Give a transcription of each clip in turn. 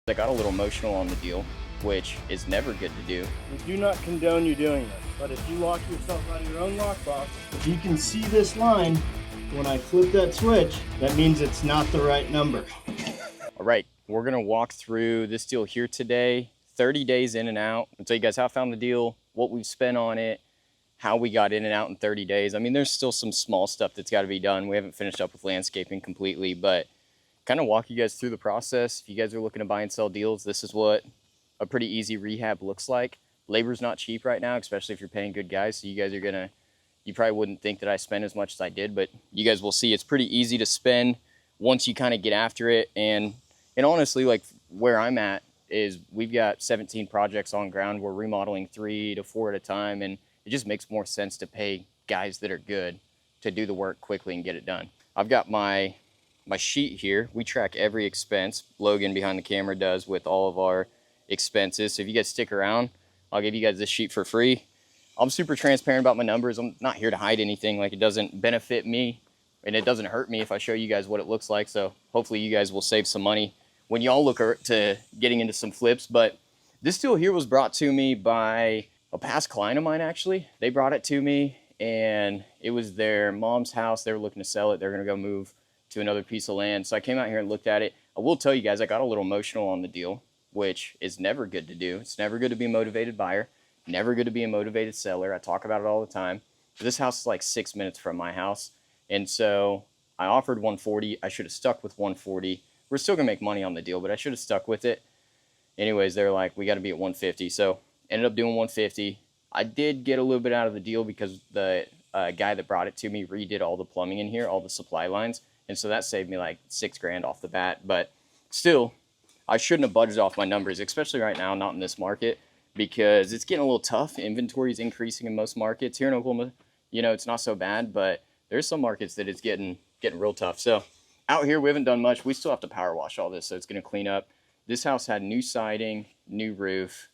I got a little emotional on the deal, which is never good to do. We do not condone you doing this, but if you lock yourself out of your own lockbox, if you can see this line, when I flip that switch, that means it's not the right number. All right, we're gonna walk through this deal here today, 30 days in and out. I'll tell you guys how I found the deal, what we've spent on it, how we got in and out in 30 days. I mean, there's still some small stuff that's gotta be done. We haven't finished up with landscaping completely, but kind of walk you guys through the process. If you guys are looking to buy and sell deals, this is what a pretty easy rehab looks like. Labor's not cheap right now, especially if you're paying good guys. So you guys are you probably wouldn't think that I spend as much as I did, but you guys will see it's pretty easy to spend once you kind of get after it. And honestly, like where I'm at is we've got 17 projects on ground. We're remodeling 3 to 4 at a time. And it just makes more sense to pay guys that are good to do the work quickly and get it done. I've got my sheet here. We track every expense. Logan behind the camera does with all of our expenses. So if you guys stick around, I'll give you guys this sheet for free. I'm super transparent about my numbers. I'm not here to hide anything. Like, it doesn't benefit me and it doesn't hurt me if I show you guys what it looks like. So hopefully you guys will save some money when y'all look to getting into some flips. But this deal here was brought to me by a past client of mine, actually. They brought it to me and it was their mom's house. They were looking to sell it. They're gonna go move to another piece of land. So I came out here and looked at it. I will tell you guys, I got a little emotional on the deal, which is never good to do. It's never good to be a motivated buyer, never good to be a motivated seller. I talk about it all the time. This house is like 6 minutes from my house. And so I offered 140. I should have stuck with 140. We're still gonna make money on the deal, but I should have stuck with it. Anyways, they're like, we gotta be at 150. So ended up doing 150. I did get a little bit out of the deal because the guy that brought it to me redid all the plumbing in here, all the supply lines. And so that saved me like $6,000 off the bat. But still, I shouldn't have budgeted off my numbers, especially right now, not in this market, because it's getting a little tough. Inventory is increasing in most markets. Here in Oklahoma, you know, it's not so bad, but there's some markets that it's getting real tough. So out here, we haven't done much. We still have to power wash all this, so it's going to clean up. This house had new siding, new roof,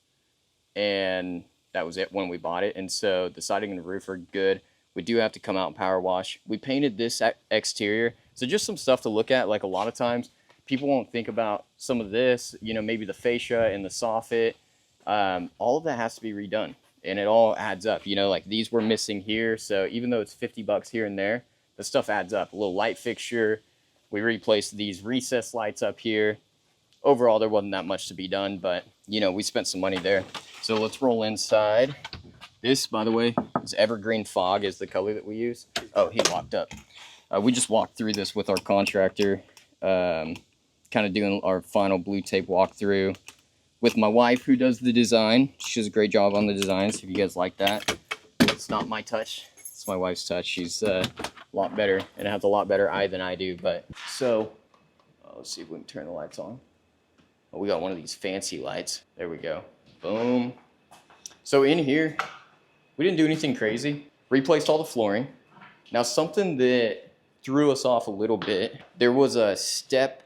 and that was it when we bought it. And so the siding and the roof are good. We do have to come out and power wash. We painted this exterior. So just some stuff to look at. Like, a lot of times people won't think about some of this, you know, maybe the fascia and the soffit. All of that has to be redone and it all adds up. You know, like these were missing here. So even though it's 50 bucks here and there, the stuff adds up. A little light fixture. We replaced these recessed lights up here. Overall, there wasn't that much to be done, but you know, we spent some money there. So let's roll inside. This, by the way, is evergreen fog is the color that we use. Oh, he locked up. We just walked through this with our contractor, kind of doing our final blue tape walkthrough with my wife, who does the design. She does a great job on the designs. If you guys like that, it's not my touch. It's my wife's touch. She's a lot better and has a lot better eye than I do. But so let's see if we can turn the lights on. Oh, we got one of these fancy lights. There we go. Boom. So in here, we didn't do anything crazy. Replaced all the flooring. Now, something that threw us off a little bit, there was a step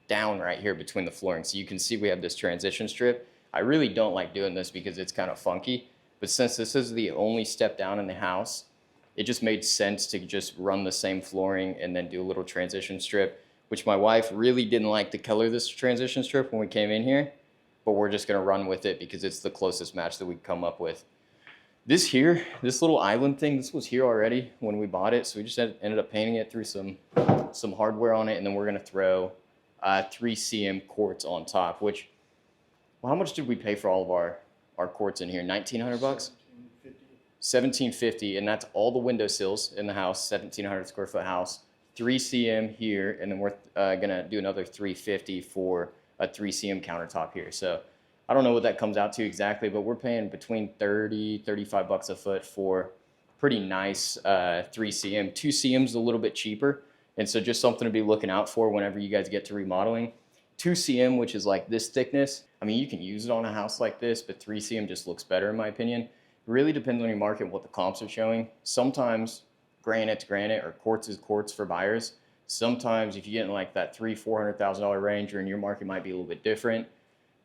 down right here between the flooring. So you can see we have this transition strip. I really don't like doing this because it's kind of funky, but since this is the only step down in the house, it just made sense to just run the same flooring and then do a little transition strip, which my wife really didn't like the color of this transition strip when we came in here, but we're just gonna run with it because it's the closest match that we come up with. This here, this little island thing, this was here already when we bought it. So we just ended up painting it, through some hardware on it. And then we're gonna throw 3 cm quartz on top, which, well, how much did we pay for all of our quartz in here? 1,900 bucks? 1750, and that's all the window sills in the house, 1,700 square foot house. 3 cm here, and then we're gonna do another 350 for a 3 cm countertop here. So I don't know what that comes out to exactly, but we're paying between 30, 35 bucks a foot for pretty nice 3 cm. 2 cm's a little bit cheaper, and so just something to be looking out for whenever you guys get to remodeling. 2 cm, which is like this thickness, I mean, you can use it on a house like this, but 3 cm just looks better in my opinion. It really depends on your market and what the comps are showing. Sometimes granite's granite or quartz is quartz for buyers. Sometimes if you get in like that $300,000-$400,000 range, or in your market might be a little bit different,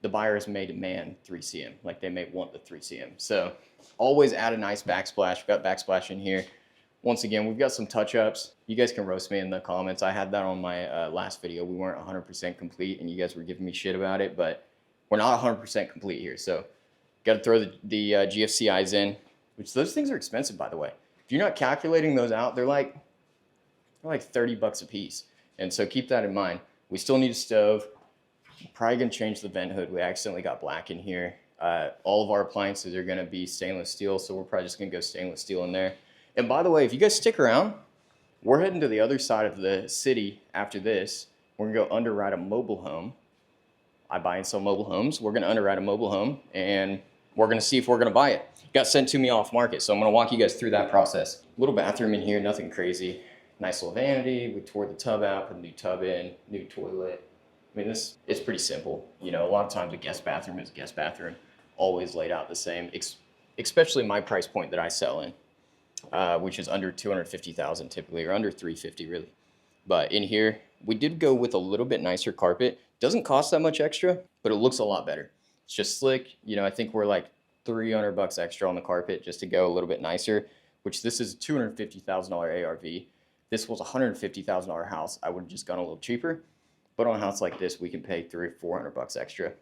the buyers may demand 3 cm, like they may want the 3 cm. So always add a nice backsplash. We've got backsplash in here. Once again, we've got some touch-ups. You guys can roast me in the comments. I had that on my last video. We weren't 100% complete, and you guys were giving me shit about it, but we're not 100% complete here. So got to throw the GFCIs in, which those things are expensive, by the way. If you're not calculating those out, they're like $30 a piece. And so keep that in mind. We still need a stove. Probably gonna change the vent hood. We accidentally got black in here. All of our appliances are gonna be stainless steel, so we're probably just gonna go stainless steel in there. And by the way, if you guys stick around, we're heading to the other side of the city after this. We're gonna go underwrite a mobile home. I buy and sell mobile homes. We're gonna underwrite a mobile home, and we're gonna see if we're gonna buy it. Got sent to me off market, so I'm gonna walk you guys through that process. Little bathroom in here, nothing crazy. Nice little vanity. We tore the tub out, put a new tub in, new toilet. I mean, it's pretty simple. You know, a lot of times a guest bathroom is a guest bathroom, always laid out the same, especially my price point that I sell in, which is under 250,000 typically, or under 350 really. But in here, we did go with a little bit nicer carpet. Doesn't cost that much extra, but it looks a lot better. It's just slick. You know, I think we're like $300 extra on the carpet just to go a little bit nicer, which this is a $250,000 ARV. This was a $150,000 house. I would have just gone a little cheaper. But on a house like this, we can pay $300 or $400 extra.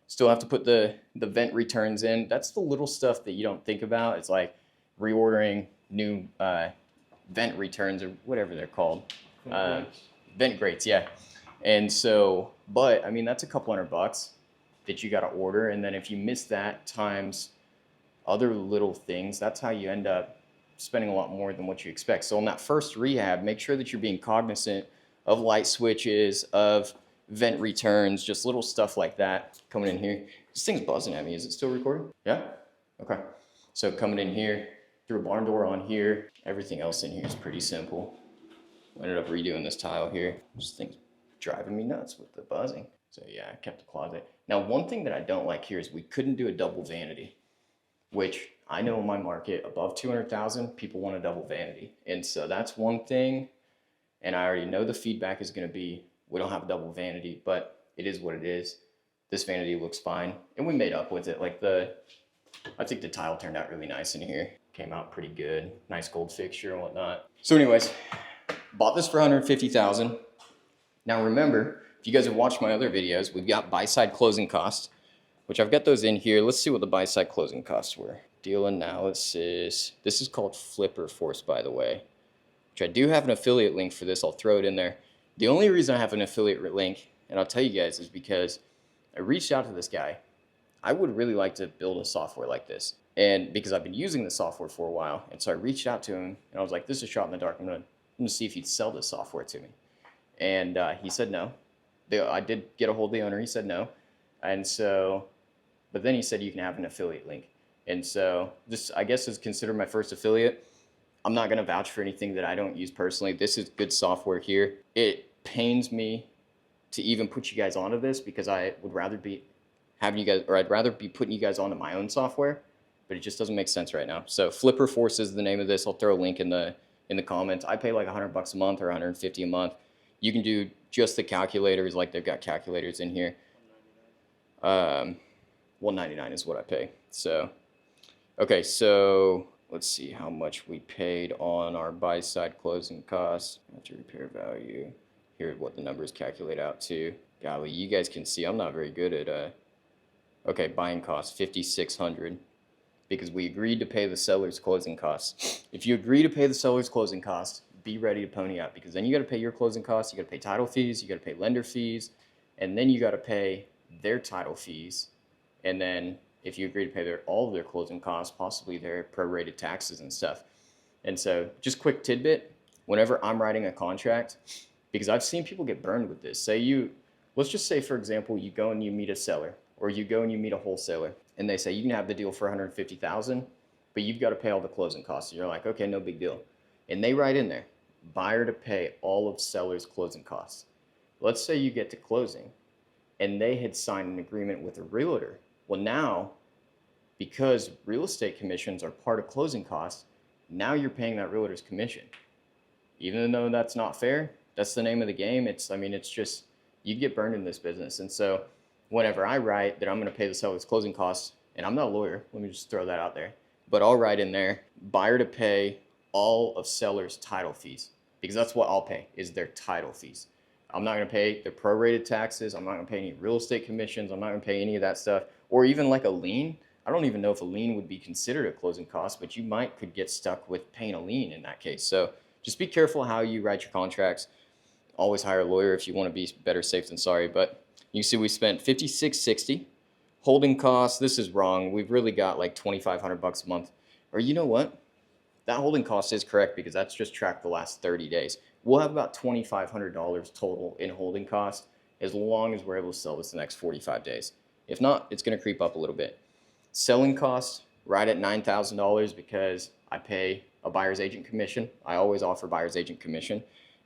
Still have to put the vent returns in. That's the little stuff that you don't think about. It's like reordering new vent returns or whatever they're called. Vent grates, yeah. And so, but I mean, that's a couple $100 that you got to order. And then if you miss that times other little things, that's how you end up spending a lot more than what you expect. So on that first rehab, make sure that you're being cognizant of light switches, of vent returns, just little stuff like that coming in here. This thing's buzzing at me. Is it still recording? Yeah? Okay. So coming in here, through a barn door on here, everything else in here is pretty simple. I ended up redoing this tile here. This thing's driving me nuts with the buzzing. So yeah, I kept the closet. Now, one thing that I don't like here is we couldn't do a double vanity, which I know in my market above 200,000, people want a double vanity. And so that's one thing. And I already know the feedback is going to be, we don't have a double vanity, but it is what it is. This vanity looks fine. And we made up with it. Like I think the tile turned out really nice in here. Came out pretty good. Nice gold fixture and whatnot. So anyways, bought this for 150,000. Now remember, if you guys have watched my other videos, we've got buy-side closing costs, which I've got those in here. Let's see what the buy-side closing costs were. Deal analysis. This is called Flipper Force, by the way. I do have an affiliate link for this. I'll throw it in there. The only reason I have an affiliate link, and I'll tell you guys, is because I reached out to this guy. I would really like to build a software like this. And because I've been using the software for a while. And so I reached out to him and I was like, this is a shot in the dark. I'm gonna see if he'd sell this software to me. And he said no. I did get a hold of the owner. He said no. And so, but then he said you can have an affiliate link. And so this, I guess, is considered my first affiliate. I'm not going to vouch for anything that I don't use personally. This is good software here. It pains me to even put you guys onto this because I would rather be having you guys, or I'd rather be putting you guys onto my own software, but it just doesn't make sense right now. So Flipper Force is the name of this. I'll throw a link in the comments. I pay like $100 a month or $150 a month. You can do just the calculators, like they've got calculators in here. $199 is what I pay. So, okay, so let's see how much we paid on our buy-side closing costs. After repair value. Here what the numbers calculate out to. Golly, you guys can see I'm not very good at, okay, buying costs, $5,600. Because we agreed to pay the seller's closing costs. If you agree to pay the seller's closing costs, be ready to pony up. Because then you got to pay your closing costs, you got to pay title fees, you got to pay lender fees, and then you got to pay their title fees. And then if you agree to pay all of their closing costs, possibly their prorated taxes and stuff. And so just quick tidbit, whenever I'm writing a contract, because I've seen people get burned with this. Let's just say, for example, you go and you meet a seller, or you go and you meet a wholesaler, and they say you can have the deal for $150,000, but you've got to pay all the closing costs. And you're like, okay, no big deal. And they write in there, buyer to pay all of seller's closing costs. Let's say you get to closing, and they had signed an agreement with a realtor. Well, now, because real estate commissions are part of closing costs, now you're paying that realtor's commission. Even though that's not fair, that's the name of the game. It's just, you get burned in this business. And so whenever I write that I'm going to pay the seller's closing costs, and I'm not a lawyer, let me just throw that out there, but I'll write in there, buyer to pay all of sellers' title fees, because that's what I'll pay, is their title fees. I'm not going to pay their prorated taxes. I'm not going to pay any real estate commissions. I'm not going to pay any of that stuff, or even like a lien. I don't even know if a lien would be considered a closing cost, but you could get stuck with paying a lien in that case. So just be careful how you write your contracts. Always hire a lawyer if you want to be better safe than sorry. But you see we spent $56.60. Holding costs, this is wrong. We've really got like $2,500 a month. Or you know what? That holding cost is correct because that's just tracked the last 30 days. We'll have about $2,500 total in holding costs as long as we're able to sell this the next 45 days. If not, it's going to creep up a little bit. Selling costs right at $9,000 because I pay a buyer's agent commission. I always offer buyer's agent commission.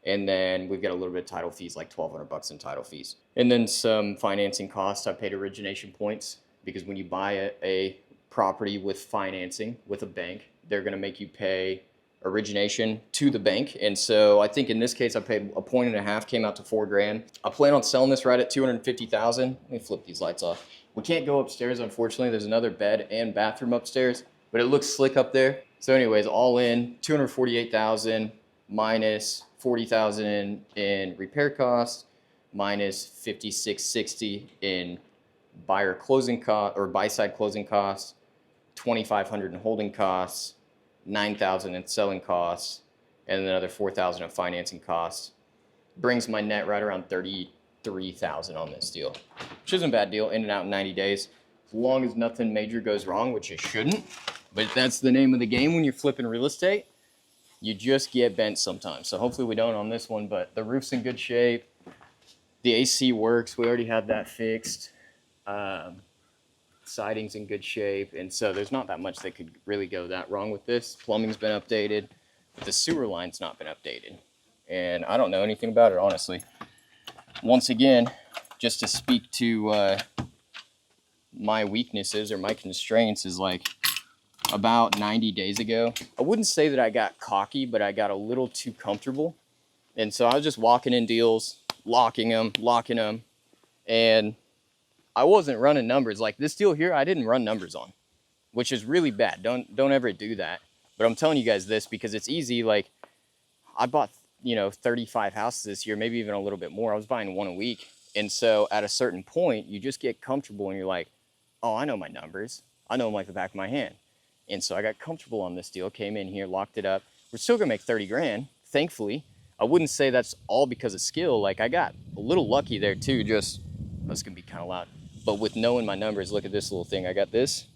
And then we've got a little bit of title fees, like $1,200 in title fees. And then some financing costs. I paid origination points because when you buy a property with financing with a bank, they're going to make you pay origination to the bank. And so I think in this case, I paid 1.5 points, came out to $4,000. I plan on selling this right at $250,000. Let me flip these lights off. We can't go upstairs, unfortunately. There's another bed and bathroom upstairs, but it looks slick up there. So anyways, all in $248,000 minus $40,000 in repair costs, minus $56.60 in buyer closing cost or buy side closing costs, $2,500 in holding costs, $9,000 in selling costs, and another $4,000 in financing costs. Brings my net right around $33,000 on this deal, which isn't a bad deal. In and out in 90 days, as long as nothing major goes wrong, which it shouldn't. But that's the name of the game when you're flipping real estate. You just get bent sometimes. So hopefully we don't on this one, but the roof's in good shape. The AC works. We already had that fixed. Siding's in good shape. And so there's not that much that could really go that wrong with this. Plumbing's been updated, but the sewer line's not been updated. And I don't know anything about it, honestly. Once again, just to speak to my weaknesses or my constraints is like, about 90 days ago, I wouldn't say that I got cocky, but I got a little too comfortable. And so I was just walking in deals, locking them, and I wasn't running numbers. Like this deal here, I didn't run numbers on, which is really bad. Don't ever do that. But I'm telling you guys this because it's easy. Like I bought, 35 houses this year, maybe even a little bit more. I was buying one a week. And so at a certain point, you just get comfortable and you're like, oh, I know my numbers. I know them like the back of my hand. And so I got comfortable on this deal, came in here, locked it up. We're still gonna make 30 grand, thankfully. I wouldn't say that's all because of skill. Like I got a little lucky there too, that's gonna be kind of loud. But with knowing my numbers, look at this little thing. I got this,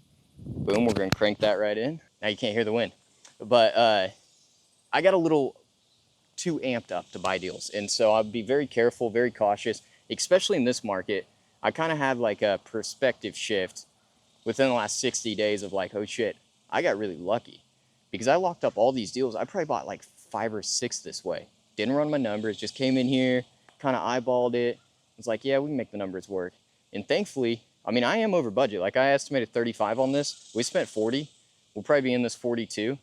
boom, we're gonna crank that right in. Now you can't hear the wind. But I got a little too amped up to buy deals. And so I'd be very careful, very cautious, especially in this market. I kind of had like a perspective shift within the last 60 days of like, oh shit, I got really lucky because I locked up all these deals. I probably bought like 5 or 6 this way. Didn't run my numbers, just came in here, kind of eyeballed it. It's like, yeah, we can make the numbers work. And thankfully, I mean, I am over budget. Like I estimated 35 on this. We spent 40. We'll probably be in this 42.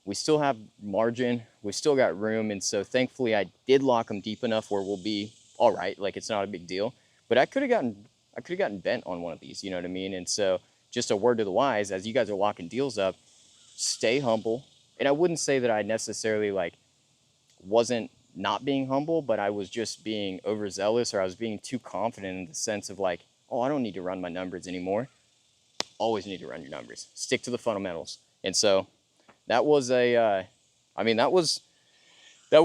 We still have margin. We still got room. And so thankfully I did lock them deep enough where we'll be all right. Like it's not a big deal, but I could have gotten bent on one of these, you know what I mean? And so just a word to the wise, as you guys are locking deals up, stay humble. And I wouldn't say that I necessarily like wasn't not being humble, but I was just being overzealous or I was being too confident in the sense of like, oh, I don't need to run my numbers anymore. Always need to run your numbers. Stick to the fundamentals. And so that was that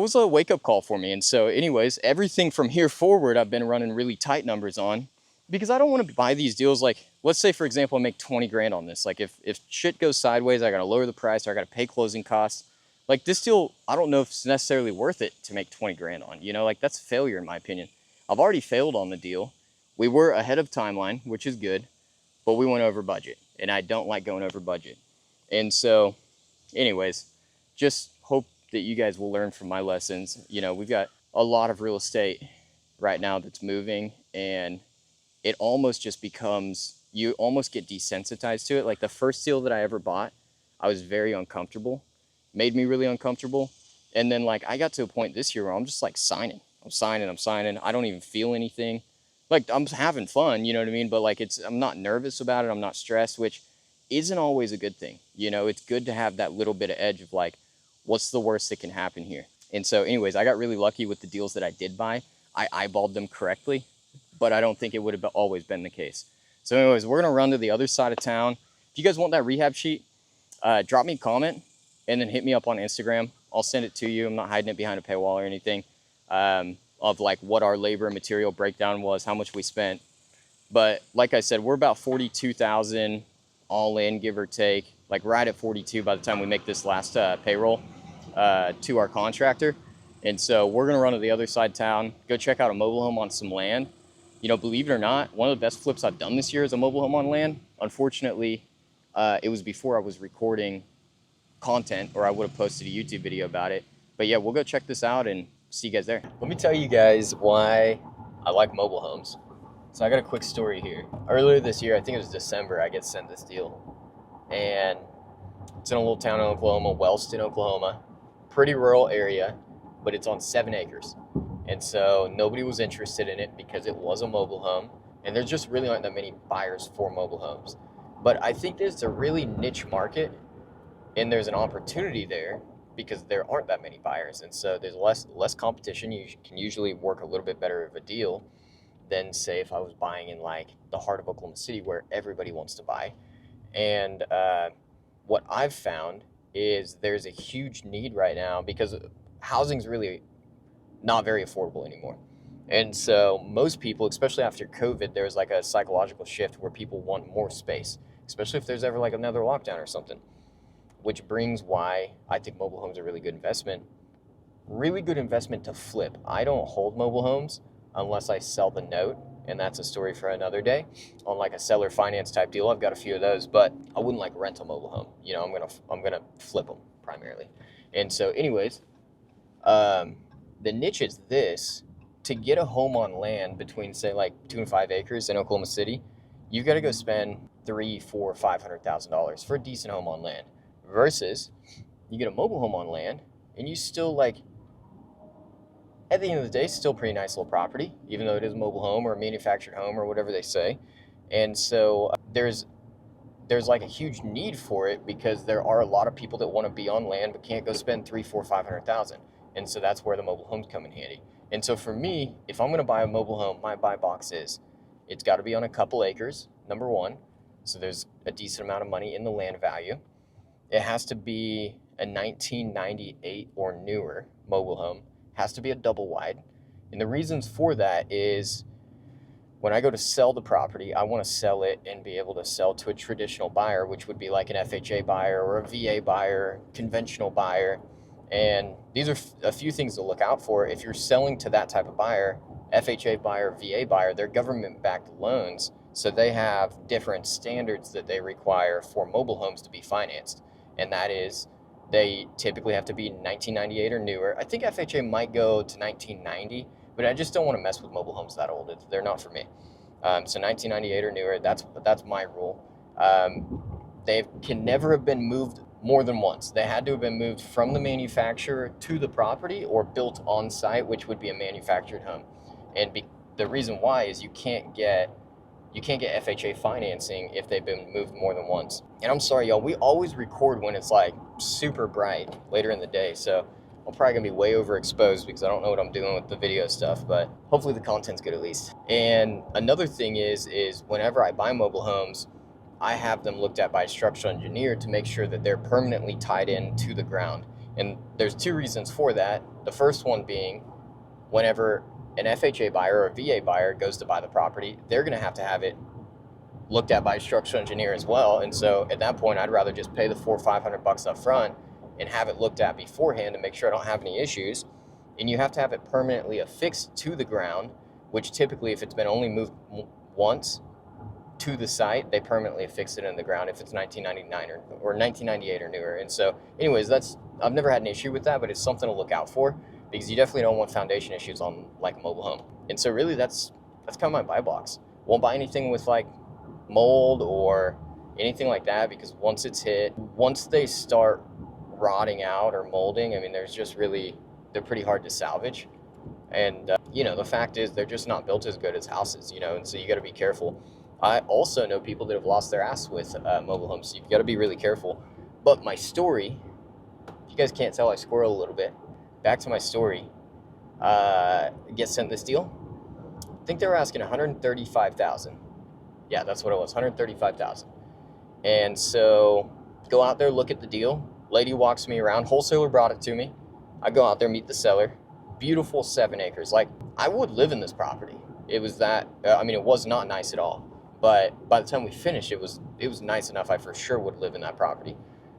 was a wake-up call for me. And so anyways, everything from here forward, I've been running really tight numbers on because I don't want to buy these deals. Like, let's say, for example, I make 20 grand on this. Like if shit goes sideways, I got to lower the price or I got to pay closing costs. Like this deal, I don't know if it's necessarily worth it to make 20 grand on, like that's failure in my opinion. I've already failed on the deal. We were ahead of timeline, which is good, but we went over budget and I don't like going over budget. And so anyways, just hope that you guys will learn from my lessons. We've got a lot of real estate right now that's moving and it almost just becomes, you almost get desensitized to it. Like the first deal that I ever bought, I was very uncomfortable, made me really uncomfortable. And then like I got to a point this year where I'm just like signing. I'm signing. I don't even feel anything. Like I'm having fun, you know what I mean? But like I'm not nervous about it. I'm not stressed, which isn't always a good thing. It's good to have that little bit of edge of like, What's the worst that can happen here? And so anyways, I got really lucky with the deals that I did buy. I eyeballed them correctly, but I don't think it would have always been the case. So anyways, we're gonna run to the other side of town. If you guys want that rehab sheet, drop me a comment and then hit me up on Instagram. I'll send it to you. I'm not hiding it behind a paywall or anything, of like what our labor and material breakdown was, how much we spent. But like I said, we're about 42,000 all in, give or take, like right at 42 by the time we make this last payroll to our contractor. And so we're gonna run to the other side of town, go check out a mobile home on some land. You know, believe it or not, one of the best flips I've done this year is a mobile home on land. Unfortunately, it was before I was recording content, or I would have posted a YouTube video about it. But yeah, we'll go check this out and see you guys there. Let me tell you guys why I like mobile homes. So I got a quick story here. Earlier this year, I think it was December, I get sent this deal. And it's in a little town in Oklahoma, Wellston, Oklahoma. Pretty rural area, but it's on 7 acres. And so nobody was interested in it because it was a mobile home. And there just really aren't that many buyers for mobile homes. But I think there's a really niche market, and there's an opportunity there because there aren't that many buyers. And so there's less competition. You can usually work a little bit better of a deal than, say, if I was buying in like the heart of Oklahoma City where everybody wants to buy. And what I've found is there's a huge need right now because housing's really not very affordable anymore. And so most people, especially after COVID, there's like a psychological shift where people want more space, especially if there's ever like another lockdown or something, which brings why I think mobile homes are a really good investment to flip. I don't hold mobile homes unless I sell the note, and that's a story for another day. On like a seller finance type deal, I've got a few of those, but I wouldn't like rent a mobile home. You know, I'm gonna flip them primarily. And so anyways, the niche is this: to get a home on land between, say, like 2 and 5 acres in Oklahoma City, you got to go spend $300,000, $400,000, $500,000 for a decent home on land. Versus, you get a mobile home on land, and you still, like, at the end of the day, still pretty nice little property, even though it is a mobile home or a manufactured home or whatever they say. And so there's like a huge need for it because there are a lot of people that want to be on land but can't go spend $300,000, $400,000, $500,000. And so that's where the mobile homes come in handy. And so for me, if I'm going to buy a mobile home, my buy box is, it's got to be on a couple acres, number one. So there's a decent amount of money in the land value. It has to be a 1998 or newer mobile home. It has to be a double wide. And the reasons for that is when I go to sell the property, I want to sell it and be able to sell to a traditional buyer, which would be like an FHA buyer or a VA buyer, conventional buyer. And these are a few things to look out for. If you're selling to that type of buyer, FHA buyer, VA buyer, they're government-backed loans, so they have different standards that they require for mobile homes to be financed. And that is, they typically have to be 1998 or newer. I think FHA might go to 1990, but I just don't want to mess with mobile homes that old. They're not for me. So 1998 or newer, that's my rule. They can never have been moved more than once. They had to have been moved from the manufacturer to the property or built on site, which would be a manufactured home. And the reason why is you can't get FHA financing if they've been moved more than once. And I'm sorry, y'all, we always record when it's like super bright later in the day, so I'm probably gonna be way overexposed because I don't know what I'm doing with the video stuff, but hopefully the content's good at least. And another thing is whenever I buy mobile homes, I have them looked at by a structural engineer to make sure that they're permanently tied in to the ground. And there's two reasons for that. The first one being, whenever an FHA buyer or a VA buyer goes to buy the property, they're gonna have to have it looked at by a structural engineer as well. And so at that point, I'd rather just pay the $400 or $500 up front and have it looked at beforehand to make sure I don't have any issues. And you have to have it permanently affixed to the ground, which typically, if it's been only moved once to the site, they permanently affix it in the ground if it's 1999 or 1998 or newer. And so anyways, I've never had an issue with that, but it's something to look out for because you definitely don't want foundation issues on like a mobile home. And so really that's kind of my buy box. Won't buy anything with like mold or anything like that because once it's hit, once they start rotting out or molding, I mean, they're pretty hard to salvage. And the fact is they're just not built as good as houses, and so you got to be careful. I also know people that have lost their ass with mobile homes, so you've got to be really careful. But my story, if you you guys can't tell, I squirrel a little bit. Back to my story. Get sent this deal. I think they were asking 135,000. Yeah, that's what it was, 135,000. And so go out there, look at the deal. Lady walks me around. Wholesaler brought it to me. I go out there, meet the seller. Beautiful 7 acres. Like, I would live in this property. It was that, I mean, it was not nice at all. But by the time we finished, it was nice enough. I for sure would live in that property.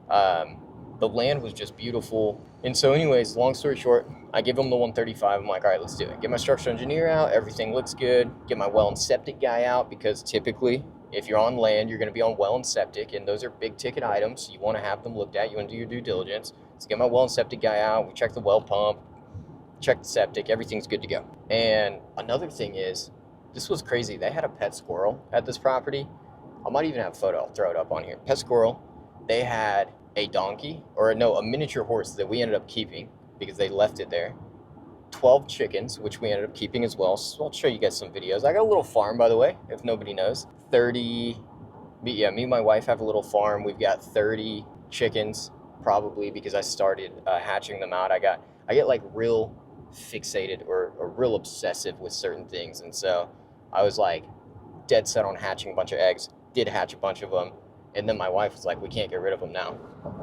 The land was just beautiful. And so anyways, long story short, I give them the 135. I'm like, all right, let's do it. Get my structural engineer out. Everything looks good. Get my well and septic guy out, because typically if you're on land, you're going to be on well and septic, and those are big ticket items. You want to have them looked at. You want to do your due diligence. So get my well and septic guy out. We check the well pump, check the septic. Everything's good to go. And another thing is, this was crazy. They had a pet squirrel at this property. I might even have a photo. I'll throw it up on here. Pet squirrel. They had a donkey, or no, a miniature horse that we ended up keeping because they left it there. 12 chickens, which we ended up keeping as well. So I'll show you guys some videos. I got a little farm, by the way, if nobody knows. 30, me and my wife have a little farm. We've got 30 chickens, probably because I started hatching them out. I get like real fixated or real obsessive with certain things. And so I was like dead set on hatching a bunch of eggs, did hatch a bunch of them. And then my wife was like, we can't get rid of them now.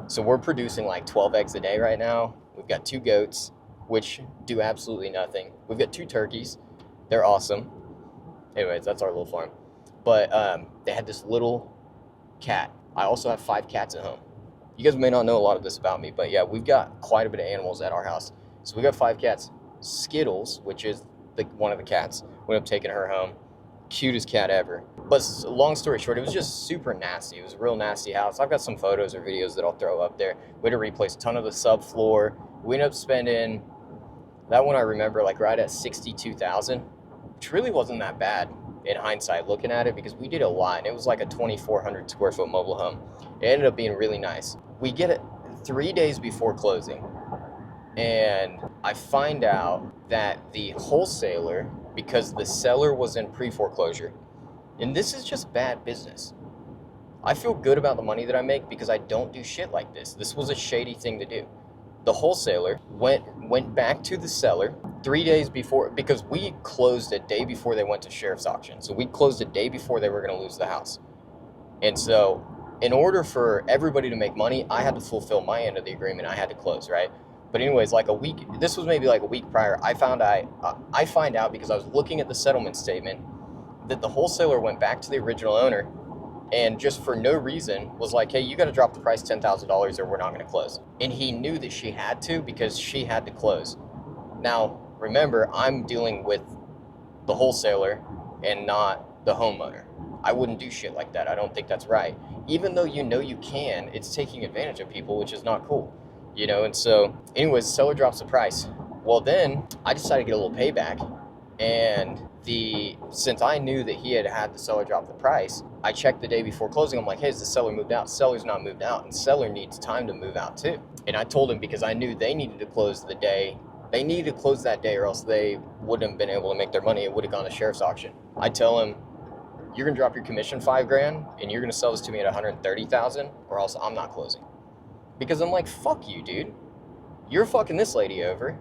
So we're producing like 12 eggs a day right now. We've got 2 goats, which do absolutely nothing. We've got 2 turkeys. They're awesome. Anyways, that's our little farm. But they had this little cat. I also have 5 cats at home. You guys may not know a lot of this about me, but yeah, we've got quite a bit of animals at our house. So we got 5 cats. Skittles, which is one of the cats, went up taking her home. Cutest cat ever. But long story short, it was just super nasty. It was a real nasty house. I've got some photos or videos that I'll throw up there. We had to replace a ton of the subfloor. We ended up spending, that one I remember, like right at 62,000, which really wasn't that bad in hindsight looking at it, because we did a lot, and it was like a 2,400 square foot mobile home. It ended up being really nice. We get it 3 days before closing, and I find out that the wholesaler, because the seller was in pre-foreclosure, and this is just bad business. I feel good about the money that I make because I don't do shit like this. This was a shady thing to do. The wholesaler went back to the seller 3 days before, because we closed a day before they went to sheriff's auction. So we closed a day before they were going to lose the house. And so in order for everybody to make money, I had to fulfill my end of the agreement. I had to close, right? But anyways, like a week, this was maybe like a week prior, I find out because I was looking at the settlement statement that the wholesaler went back to the original owner and just for no reason was like, hey, you got to drop the price $10,000 or we're not going to close. And he knew that she had to, because she had to close. Now, remember, I'm dealing with the wholesaler and not the homeowner. I wouldn't do shit like that. I don't think that's right. Even though you know you can, it's taking advantage of people, which is not cool. You know, and so anyways, the seller drops the price. Well, then I decided to get a little payback, and since I knew that he had the seller drop the price, I checked the day before closing. I'm like, hey, has the seller moved out? Seller's not moved out, and seller needs time to move out too. And I told him, because I knew they needed to close the day. They needed to close that day, or else they wouldn't have been able to make their money. It would have gone to sheriff's auction. I tell him, you're gonna drop your commission $5,000, and you're gonna sell this to me at 130,000, or else I'm not closing. Because I'm like, fuck you, dude. You're fucking this lady over.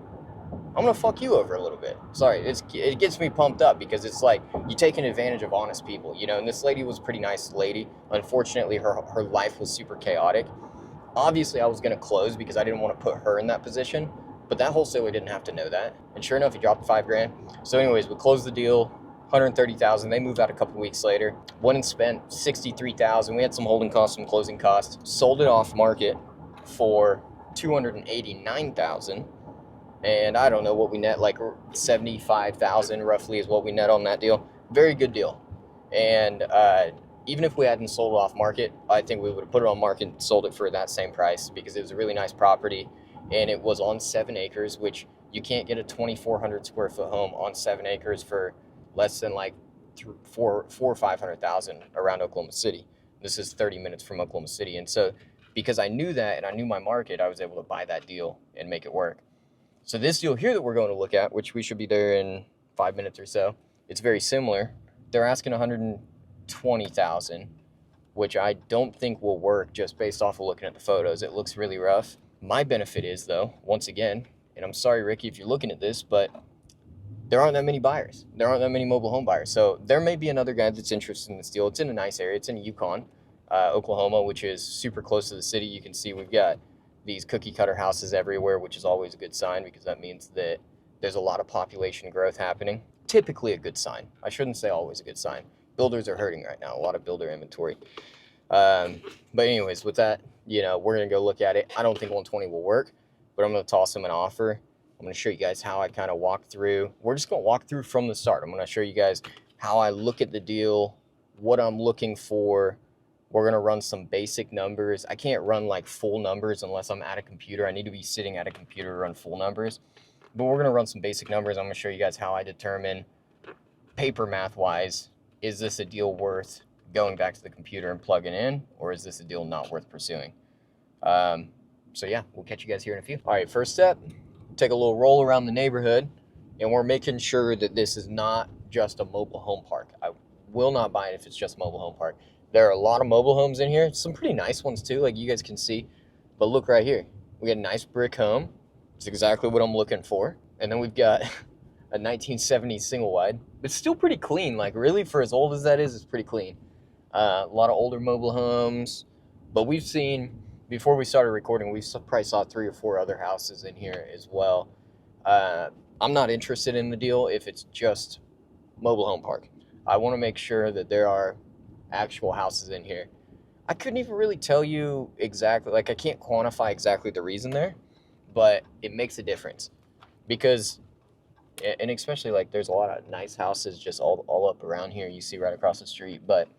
I'm gonna fuck you over a little bit. Sorry, it gets me pumped up, because it's like you taking advantage of honest people, you know. And this lady was a pretty nice lady. Unfortunately, her life was super chaotic. Obviously, I was gonna close because I didn't want to put her in that position, but that wholesaler didn't have to know that. And sure enough, he dropped $5,000. So anyways, we closed the deal, 130,000. They moved out a couple weeks later. Went and spent 63,000. We had some holding costs, some closing costs. Sold it off market for 289,000, and I don't know what we net, like 75,000 roughly is what we net on that deal. Very good deal. And even if we hadn't sold it off market, I think we would have put it on market and sold it for that same price, because it was a really nice property, and it was on 7 acres, which you can't get a 2,400 square foot home on 7 acres for less than like four or 500,000 around Oklahoma City. This is 30 minutes from Oklahoma City, and so because I knew that and I knew my market, I was able to buy that deal and make it work. So this deal here that we're going to look at, which we should be there in 5 minutes or so, it's very similar. They're asking 120,000, which I don't think will work just based off of looking at the photos. It looks really rough. My benefit is, though, once again, and I'm sorry, Ricky, if you're looking at this, but there aren't that many buyers. There aren't that many mobile home buyers. So there may be another guy that's interested in this deal. It's in a nice area. It's in Yukon, Oklahoma, which is super close to the city. You can see we've got these cookie cutter houses everywhere, which is always a good sign because that means that there's a lot of population growth happening. Typically a good sign. I shouldn't say always a good sign. Builders are hurting right now. A lot of builder inventory. But anyways, with that, we're going to go look at it. I don't think 120 will work, but I'm going to toss him an offer. I'm going to show you guys how I kind of walk through. We're just going to walk through from the start. I'm going to show you guys how I look at the deal, what I'm looking for. We're going to run some basic numbers. I can't run like full numbers unless I'm at a computer. I need to be sitting at a computer to run full numbers. But we're going to run some basic numbers. I'm going to show you guys how I determine, paper math wise, is this a deal worth going back to the computer and plugging in, or is this a deal not worth pursuing? So yeah, we'll catch you guys here in a few. All right, first step, take a little roll around the neighborhood, and we're making sure that this is not just a mobile home park. I will not buy it if it's just a mobile home park. There are a lot of mobile homes in here, some pretty nice ones too, like you guys can see. But look right here, we got a nice brick home. It's exactly what I'm looking for. And then we've got a 1970s single wide. It's still pretty clean, like really for as old as that is, it's pretty clean. A lot of older mobile homes, but we've seen, before we started recording, we probably saw 3 or 4 other houses in here as well. I'm not interested in the deal if it's just mobile home park. I want to make sure that there are actual houses in here. I couldn't even really tell you exactly, like I can't quantify exactly the reason there, but it makes a difference because, and especially like there's a lot of nice houses just all up around here you see right across the street, but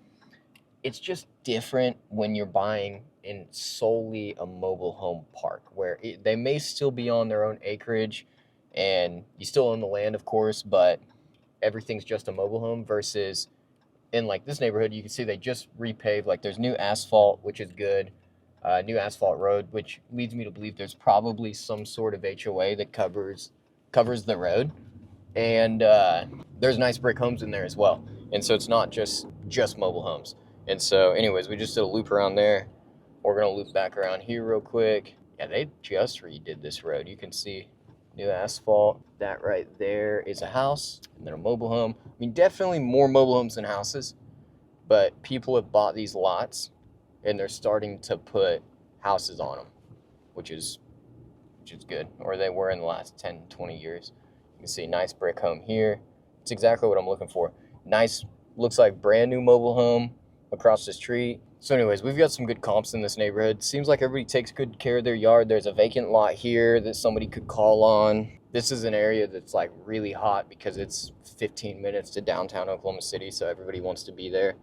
it's just different when you're buying in solely a mobile home park where they may still be on their own acreage and you still own the land, of course, but everything's just a mobile home versus in like this neighborhood, you can see they just repaved, like there's new asphalt, which is good, new asphalt road, which leads me to believe there's probably some sort of HOA that covers the road. And there's nice brick homes in there as well. And so it's not just mobile homes. And so anyways, we just did a loop around there. We're going to loop back around here real quick. Yeah, they just redid this road. You can see new asphalt. That right there is a house and then a mobile home. I mean, definitely more mobile homes than houses, but people have bought these lots and they're starting to put houses on them, which is good. Or they were in the last 10, 20 years. You can see nice brick home here. It's exactly what I'm looking for. Nice, looks like brand new mobile home across the street. So anyways, we've got some good comps in this neighborhood. Seems like everybody takes good care of their yard. There's a vacant lot here that somebody could call on. This is an area that's like really hot because it's 15 minutes to downtown Oklahoma City, so everybody wants to be there.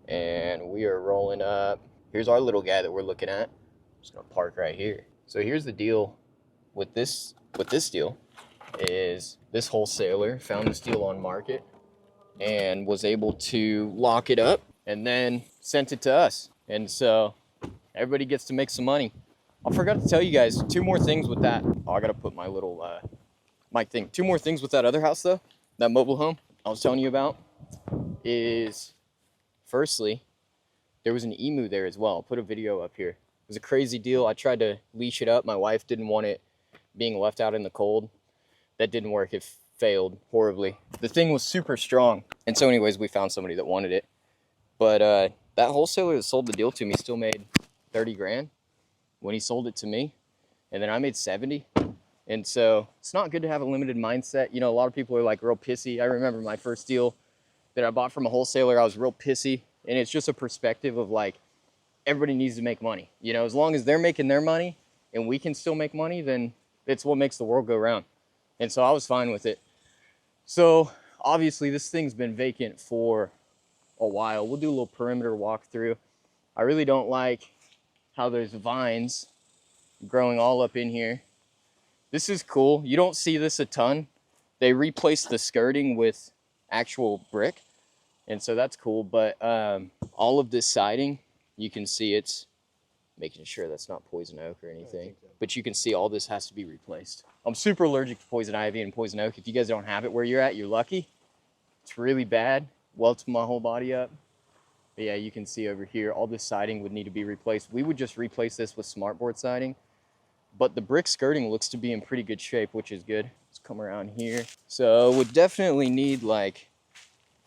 And we are rolling up. Here's our little guy that we're looking at. I'm just gonna park right here. So here's the deal with this deal is this wholesaler found this deal on market and was able to lock it up and then sent it to us. And so everybody gets to make some money. I forgot to tell you guys 2 more things with that. Oh, I gotta put my little mic thing. 2 more things with that other house though, that mobile home I was telling you about is, firstly, there was an emu there as well. I'll put a video up here. It was a crazy deal. I tried to leash it up. My wife didn't want it being left out in the cold. That didn't work. It failed horribly. The thing was super strong. And so anyways, we found somebody that wanted it. But that wholesaler that sold the deal to me still made 30 grand when he sold it to me. And then I made 70. And so it's not good to have a limited mindset. You know, a lot of people are like real pissy. I remember my first deal that I bought from a wholesaler, I was real pissy. And it's just a perspective of like, everybody needs to make money. You know, as long as they're making their money and we can still make money, then it's what makes the world go round. And so I was fine with it. So obviously this thing's been vacant for a while. We'll do a little perimeter walkthrough. I really don't like how there's vines growing all up in here. This is cool. You don't see this a ton. They replaced the skirting with actual brick. And so that's cool. But all of this siding, you can see it's making sure that's not poison oak or anything. But you can see all this has to be replaced. I'm super allergic to poison ivy and poison oak. If you guys don't have it where you're at, you're lucky. It's really bad. Welts my whole body up. But yeah, you can see over here, all this siding would need to be replaced. We would just replace this with smartboard siding. but the brick skirting looks to be in pretty good shape, which is good. Let's come around here. So would definitely need like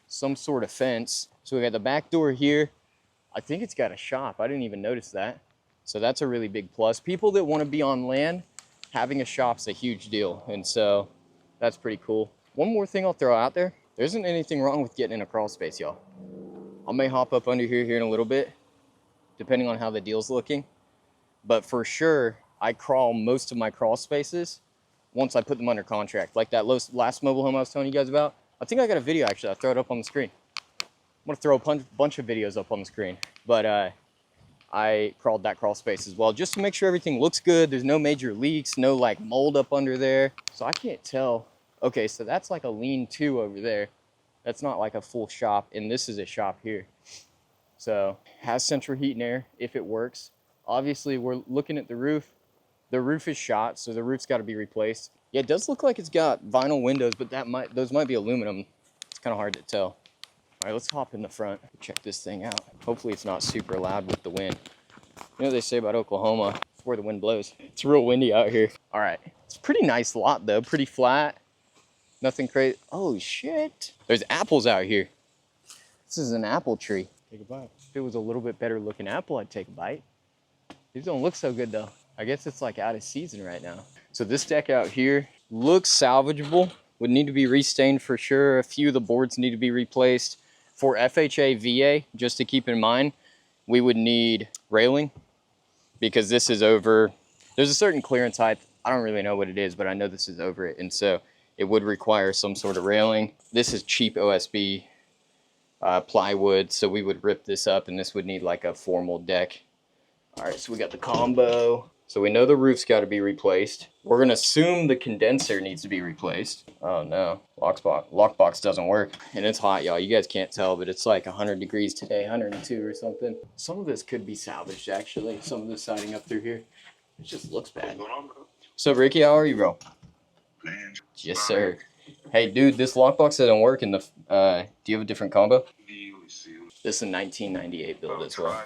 some sort of fence. So we got the back door here. I think it's got a shop. I didn't even notice that. So that's a really big plus. People that want to be on land, having a shop's a huge deal. And so that's pretty cool. One more thing I'll throw out there. There isn't anything wrong with getting in a crawl space, y'all. I may hop up under here in a little bit, depending on how the deal's looking. But for sure, I crawl most of my crawl spaces once I put them under contract. Like that last mobile home I was telling you guys about. I think I got a video actually. I'll throw it up on the screen. I'm gonna throw a bunch of videos up on the screen. But I crawled that crawl space as well, just to make sure everything looks good. There's no major leaks, no like mold up under there. So I can't tell. Okay, so that's like a lean-to over there. That's not like a full shop, and this is a shop here. So has central heat and air if it works. Obviously, we're looking at the roof. The roof is shot, so the roof's got to be replaced. Yeah, it does look like it's got vinyl windows, but those might be aluminum. It's kind of hard to tell. All right, let's hop in the front, check this thing out. Hopefully it's not super loud with the wind. You know what they say about Oklahoma, it's where the wind blows. It's real windy out here. All right, it's a pretty nice lot though, pretty flat. Nothing crazy. Oh shit, there's apples out here. This is an apple tree. Take a bite. If it was a little bit better looking apple, I'd take a bite. These don't look so good though. I guess it's like out of season right now. So this deck out here looks salvageable. Would need to be restained for sure. A few of the boards need to be replaced. For FHA VA, just to keep in mind, we would need railing because this is over. There's a certain clearance height. I don't really know what it is, but I know this is over it. And so it would require some sort of railing. This is cheap OSB plywood. So we would rip this up and this would need like a formal deck. All right, so we got the combo. So we know the roof's got to be replaced. We're gonna assume the condenser needs to be replaced. Oh no, lockbox doesn't work. And it's hot, y'all. You guys can't tell, but it's like 100 degrees today, 102 or something. Some of this could be salvaged actually. Some of the siding up through here. It just looks bad. What's up, Ricky? How are you, bro? Yes, sir. Hey, dude, this lockbox doesn't work in the, do you have a different combo? This is a 1998 build as well.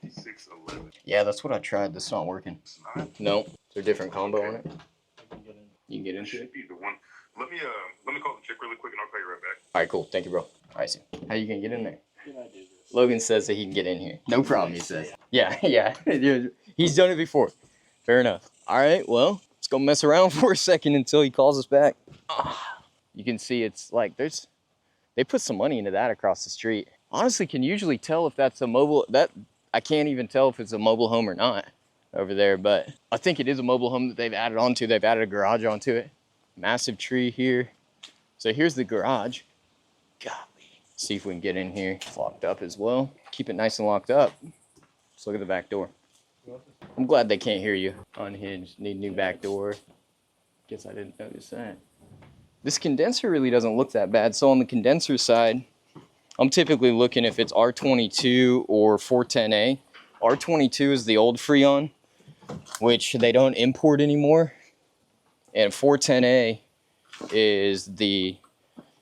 5611. Yeah, that's what I tried. That's not working. No, is there a different combo on it? You can get into it. Let me call the chick really quick and I'll call you right back. All right, cool. Thank you, bro. All right, see. How you gonna get in there? Logan says that he can get in here. No problem, he says. Yeah, yeah. He's done it before. Fair enough. All right, well, let's go mess around for a second until he calls us back. You can see it's like they put some money into that across the street. Honestly, can usually tell if that's a mobile, I can't even tell if it's a mobile home or not over there, but I think it is a mobile home that they've added onto. They've added a garage onto it. Massive tree here. So here's the garage. Golly. See if we can get in here. It's locked up as well. Keep it nice and locked up. Let's look at the back door. I'm glad they can't hear you. Unhinged, need new back door. Guess I didn't notice that. This condenser really doesn't look that bad. So on the condenser side, I'm typically looking if it's R22 or 410A. R22 is the old Freon, which they don't import anymore. And 410A is the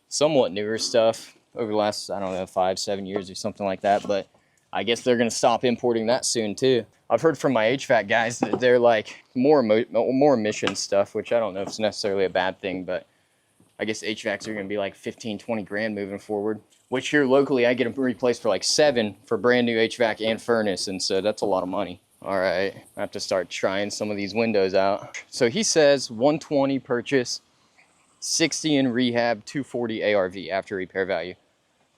somewhat newer stuff over the last, I don't know, 5-7 years or something like that. But I guess they're going to stop importing that soon too. I've heard from my HVAC guys that they're like more emission stuff, which I don't know if it's necessarily a bad thing, but I guess HVACs are going to be like 15-20 grand moving forward. Which here locally, I get them replaced for like 7 for brand new HVAC and furnace. And so that's a lot of money. All right, I have to start trying some of these windows out. So he says 120 purchase, 60 in rehab, 240 ARV after repair value,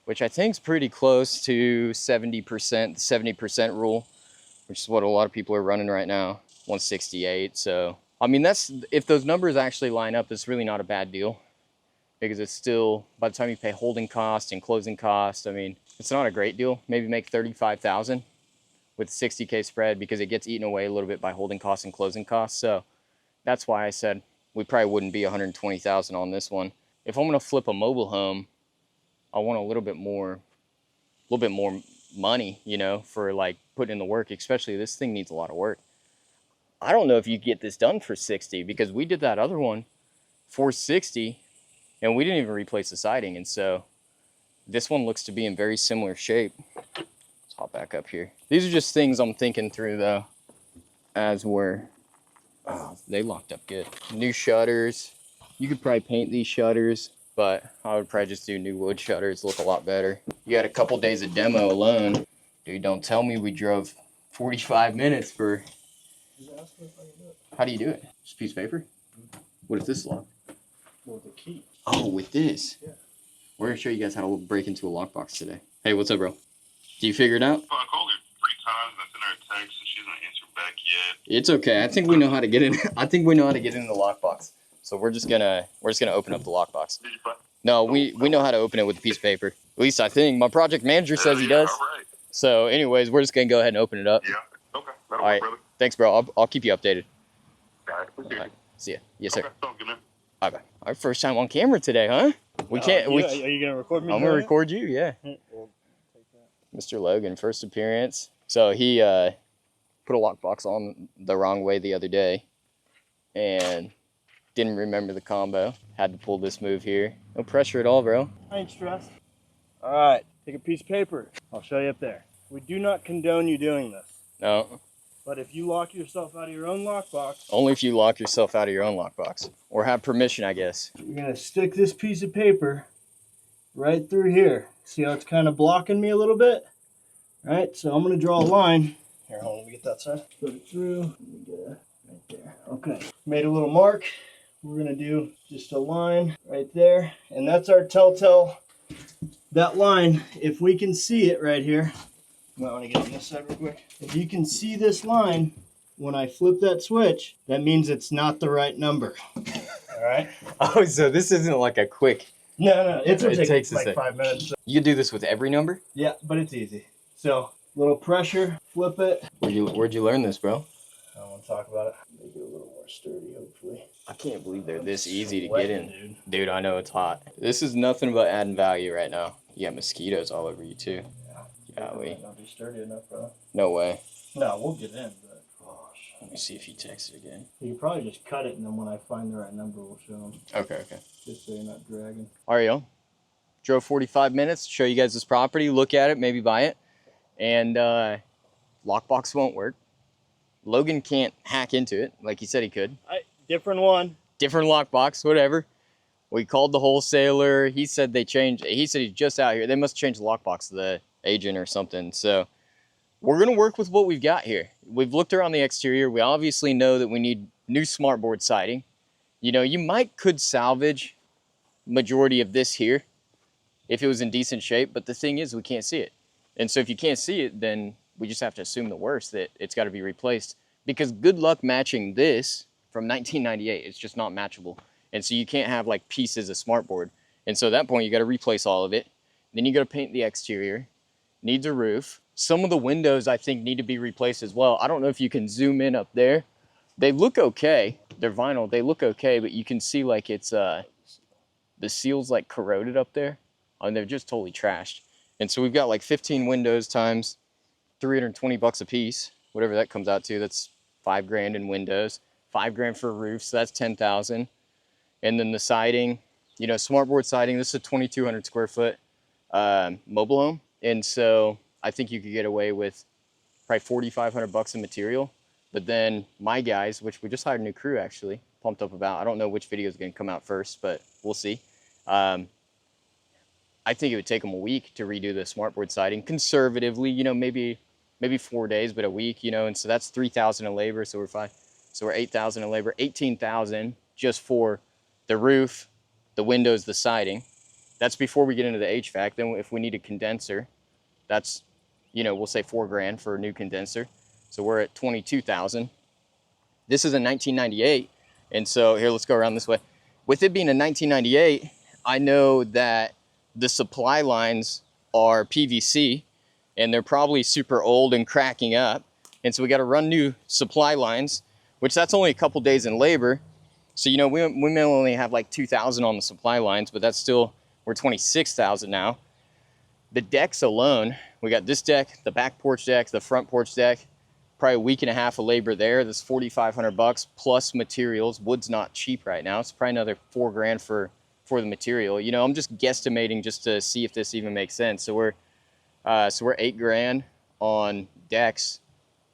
which I think is pretty close to 70%, 70% rule, which is what a lot of people are running right now, 168. So, I mean, that's, if those numbers actually line up, it's really not a bad deal. Because it's still, by the time you pay holding costs and closing costs, I mean, it's not a great deal. Maybe make $35,000 with 60K spread because it gets eaten away a little bit by holding costs and closing costs. So that's why I said we probably wouldn't be $120,000 on this one. If I'm gonna flip a mobile home, I want a little bit more money, you know, for like putting in the work, especially this thing needs a lot of work. I don't know if you get this done for 60 because we did that other one for 60 and we didn't even replace the siding. And so this one looks to be in very similar shape. Let's hop back up here. These are just things I'm thinking through though, as we're they locked up good. New shutters. You could probably paint these shutters, but I would probably just do new wood shutters. Look a lot better. You had a couple days of demo alone. Dude, don't tell me we drove 45 minutes for... How do you do it? Just a piece of paper? What is this lock? With the key. Oh, with this? Yeah. We're gonna show you guys how to break into a lockbox today. Hey, what's up, bro? Do you figure it out? I called her 3 times. I sent her a text and she hasn't answered back yet. It's okay. I think we know how to get in. I think we know how to get in the lockbox. So we're just gonna open up the lockbox. Did you find? No, we know how to open it with a piece of paper. At least I think. My project manager says he does. All right. So anyways, we're just gonna go ahead and open it up. Yeah. Okay. All That'll right. work, brother. Thanks, bro. I'll keep you updated. All right. Appreciate All right. it. See ya. Yes, sir. Okay. Sounds good, man. Okay. Our first time on camera today, huh? We can't. Are you gonna record me? I'm gonna record you. Yeah. We'll take that. Mr. Logan, first appearance. So he put a lockbox on the wrong way the other day and didn't remember the combo. Had to pull this move here. No pressure at all, bro. I ain't stressed. All right, take a piece of paper. I'll show you up there. We do not condone you doing this. No, But if you lock yourself out of your own lockbox, only if you lock yourself out of your own lockbox or have permission, I guess. you're gonna stick this piece of paper right through here. See how it's kind of blocking me a little bit? All right, so I'm gonna draw a line. Here, hold on, let me get that side. Put it through. Let me get it right there. Okay, made a little mark. We're gonna do just a line right there, and that's our telltale. That line, if we can see it right here, you might want to get on this side real quick. If you can see this line, when I flip that switch, that means it's not the right number. All right? Oh, so this isn't like a quick. No, it takes takes a like sec. 5 minutes. You can do this with every number? Yeah, but it's easy. So, little pressure, flip it. Where'd you learn this, bro? I don't want to talk about it. Make it a little more sturdy, hopefully. I can't believe they're this easy to Sweating, get in. dude. Dude, I know it's hot. This is nothing but adding value right now. You got mosquitoes all over you too. Golly. Might not be sturdy enough, bro. No way. No, we'll get in, but gosh. Let me see if he texted again. You can probably just cut it, and then when I find the right number, we'll show them. Okay. Just so you're not dragging. All right, y'all. Drove 45 minutes to show you guys this property, look at it, maybe buy it. And lockbox won't work. Logan can't hack into it like he said he could. Different one. Different lockbox, whatever. We called the wholesaler. He said they changed. He said he's just out here. They must change the lockbox to the agent or something. So we're going to work with what we've got here. We've looked around the exterior. We obviously know that we need new smartboard siding. You know, you could salvage majority of this here if it was in decent shape. But the thing is, we can't see it. And so if you can't see it, then we just have to assume the worst, that it's got to be replaced. Because good luck matching this from 1998. It's just not matchable. And so you can't have like pieces of smartboard. And so at that point, you got to replace all of it. Then you got to paint the exterior. Needs a roof. Some of the windows, I think, need to be replaced as well. I don't know if you can zoom in up there. They look okay. They're vinyl. They look okay, but you can see like it's, the seal's like corroded up there. And they're just totally trashed. And so we've got like 15 windows times $320 a piece. Whatever that comes out to, that's $5 grand in windows. $5 grand for a roof, so that's 10,000. And then the siding, you know, smartboard siding, this is a 2,200 square foot mobile home. And so I think you could get away with probably 4,500 bucks in material. But then my guys, which we just hired a new crew actually, pumped up about, I don't know which video is going to come out first, but we'll see. I think it would take them a week to redo the smartboard siding conservatively, you know, maybe 4 days, but a week, you know, and so that's 3,000 in labor. So we're 8,000 in labor, 18,000 just for the roof, the windows, the siding. That's before we get into the HVAC. Then if we need a condenser, that's, you know, we'll say $4 grand for a new condenser. So we're at 22,000. This is a 1998. And so here, let's go around this way. With it being a 1998, I know that the supply lines are PVC and they're probably super old and cracking up. And so we got to run new supply lines, which that's only a couple days in labor. So, you know, we may only have like 2,000 on the supply lines, but that's still, we're 26,000 now. The decks alone, we got this deck, the back porch deck, the front porch deck, probably a week and a half of labor there. That's 4,500 bucks plus materials. Wood's not cheap right now. It's probably another $4 grand for the material. You know, I'm just guesstimating just to see if this even makes sense. So we're $8 grand on decks,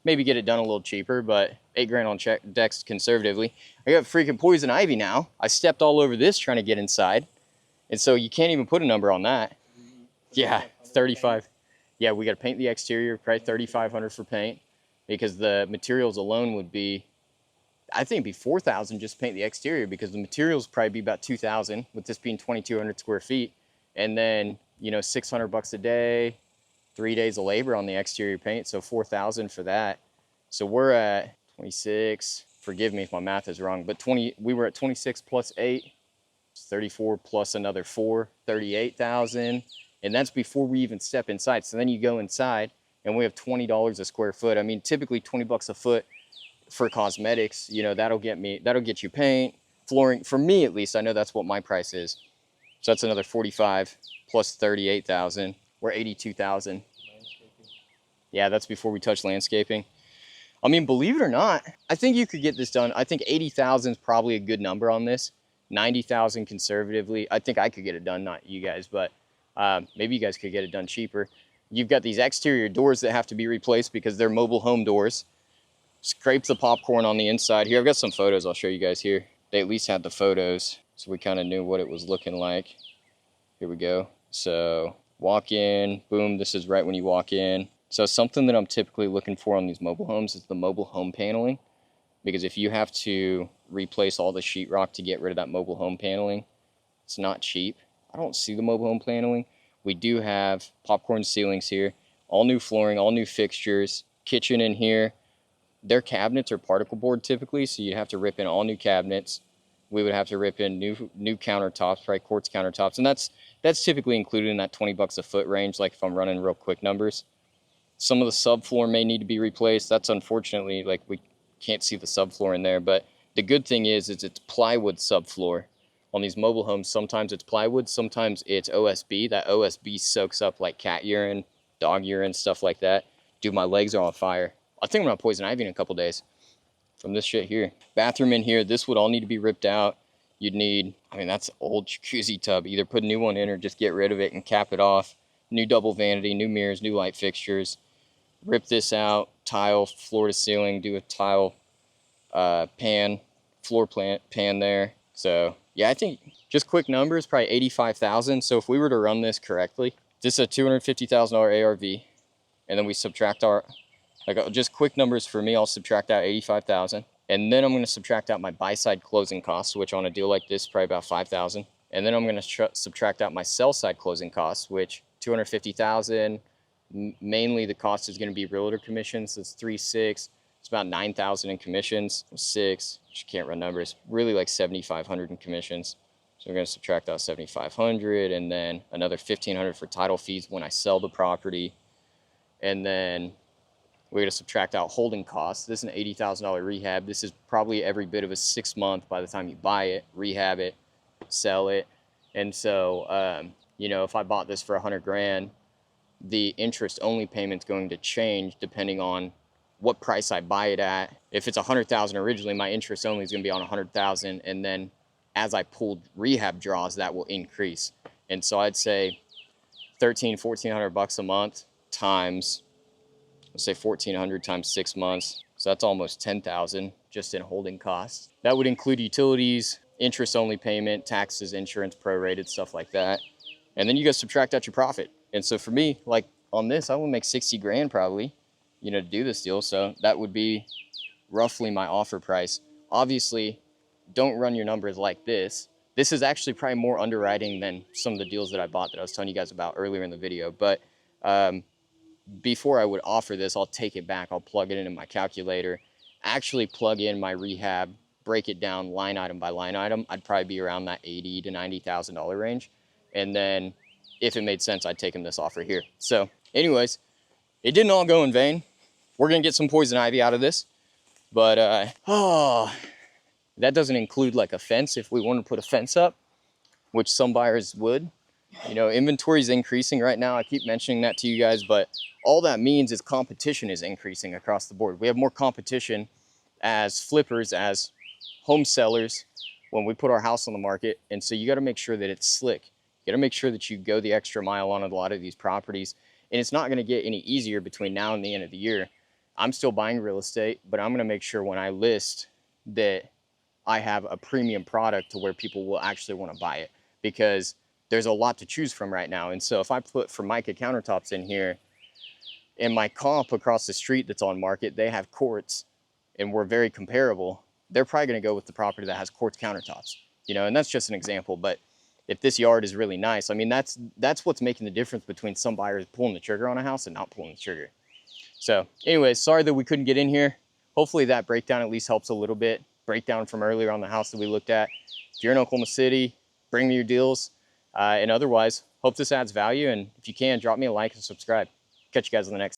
maybe get it done a little cheaper, but 8 grand on decks conservatively. I got freaking poison ivy now. I stepped all over this trying to get inside. And so you can't even put a number on that. Yeah, 35. Yeah, we got to paint the exterior, probably 3,500 for paint, because the materials alone would be, I think it'd be 4,000 just to paint the exterior, because the materials probably be about 2,000 with this being 2,200 square feet. And then, you know, 600 bucks a day, 3 days of labor on the exterior paint. So 4,000 for that. So we're at 26, forgive me if my math is wrong, but we were at 26 plus 8, 34 plus another 4, 38,000. And that's before we even step inside. So then you go inside and we have $20 a square foot. I mean, typically 20 bucks a foot for cosmetics, you know, that'll get you paint, flooring. For me, at least, I know that's what my price is. So that's another 45 plus 38,000, or 82,000. Yeah, that's before we touch landscaping. I mean, believe it or not, I think you could get this done. I think 80,000 is probably a good number on this. 90,000 conservatively. I think I could get it done, not you guys, but maybe you guys could get it done cheaper. You've got these exterior doors that have to be replaced because they're mobile home doors. Scrape the popcorn on the inside. Here, I've got some photos I'll show you guys here. They at least had the photos, so we kind of knew what it was looking like. Here we go. So walk in, boom, this is right when you walk in. So something that I'm typically looking for on these mobile homes is the mobile home paneling. Because if you have to replace all the sheetrock to get rid of that mobile home paneling, it's not cheap. I don't see the mobile home paneling. We do have popcorn ceilings here, all new flooring, all new fixtures, kitchen in here. Their cabinets are particle board typically, so you'd have to rip in all new cabinets. We would have to rip in new countertops, probably quartz countertops, and that's typically included in that 20 bucks a foot range, like if I'm running real quick numbers. Some of the subfloor may need to be replaced. That's unfortunately, like, we can't see the subfloor in there, but the good thing is it's plywood subfloor. On these mobile homes, sometimes it's plywood, sometimes it's OSB. That OSB soaks up like cat urine, dog urine, stuff like that. Dude, my legs are on fire. I think I'm gonna poison ivy in a couple days from this shit here. Bathroom in here, this would all need to be ripped out. You'd need, I mean, that's an old jacuzzi tub. Either put a new one in or just get rid of it and cap it off. New double vanity, new mirrors, new light fixtures. Rip this out, tile, floor to ceiling, do a tile floor pan there. So yeah, I think just quick numbers, probably 85,000. So if we were to run this correctly, this is a $250,000 ARV, and then we subtract our, like, just quick numbers for me, I'll subtract out 85,000. And then I'm going to subtract out my buy-side closing costs, which on a deal like this, probably about 5,000. And then I'm going to subtract out my sell-side closing costs, which 250,000. Mainly the cost is going to be realtor commissions. So it's 3.6. It's about 9,000 in commissions. 6. Just can't run numbers. Really like 7,500 in commissions. So we're going to subtract out 7,500, and then another 1,500 for title fees when I sell the property. And then we're going to subtract out holding costs. This is an $80,000 rehab. This is probably every bit of a 6 month by the time you buy it, rehab it, sell it. And so, you know, if I bought this for 100 grand, the interest only payment's going to change depending on what price I buy it at. If it's 100,000 originally, my interest only is going to be on 100,000, and then as I pulled rehab draws, that will increase. And so I'd say 1,400 bucks a month times, let's say 1,400 times 6 months. So that's almost 10,000 just in holding costs. That would include utilities, interest only payment, taxes, insurance, prorated, stuff like that. And then you guys subtract out your profit. And so for me, like on this, I will make 60 grand probably, you know, to do this deal. So that would be roughly my offer price. Obviously, don't run your numbers like this. This is actually probably more underwriting than some of the deals that I bought that I was telling you guys about earlier in the video. But before I would offer this, I'll take it back. I'll plug it into my calculator, actually plug in my rehab, break it down line item by line item. I'd probably be around that $80,000 to $90,000 range. And then if it made sense, I'd take him this offer here. So anyways, it didn't all go in vain. We're going to get some poison ivy out of this. But, that doesn't include like a fence if we want to put a fence up, which some buyers would. You know, inventory is increasing right now. I keep mentioning that to you guys, but all that means is competition is increasing across the board. We have more competition as flippers, as home sellers when we put our house on the market. And so you got to make sure that it's slick. You got to make sure that you go the extra mile on a lot of these properties. And it's not going to get any easier between now and the end of the year. I'm still buying real estate, but I'm going to make sure when I list that I have a premium product to where people will actually want to buy it, because there's a lot to choose from right now. And so if I put Formica countertops in here, and my comp across the street that's on market, they have quartz, and we're very comparable, they're probably going to go with the property that has quartz countertops, you know, and that's just an example. But if this yard is really nice, I mean, that's what's making the difference between some buyers pulling the trigger on a house and not pulling the trigger. So anyways, sorry that we couldn't get in here. Hopefully that breakdown at least helps a little bit. Breakdown from earlier on the house that we looked at. If you're in Oklahoma City, bring me your deals. And otherwise, hope this adds value. And if you can, drop me a like and subscribe. Catch you guys on the next.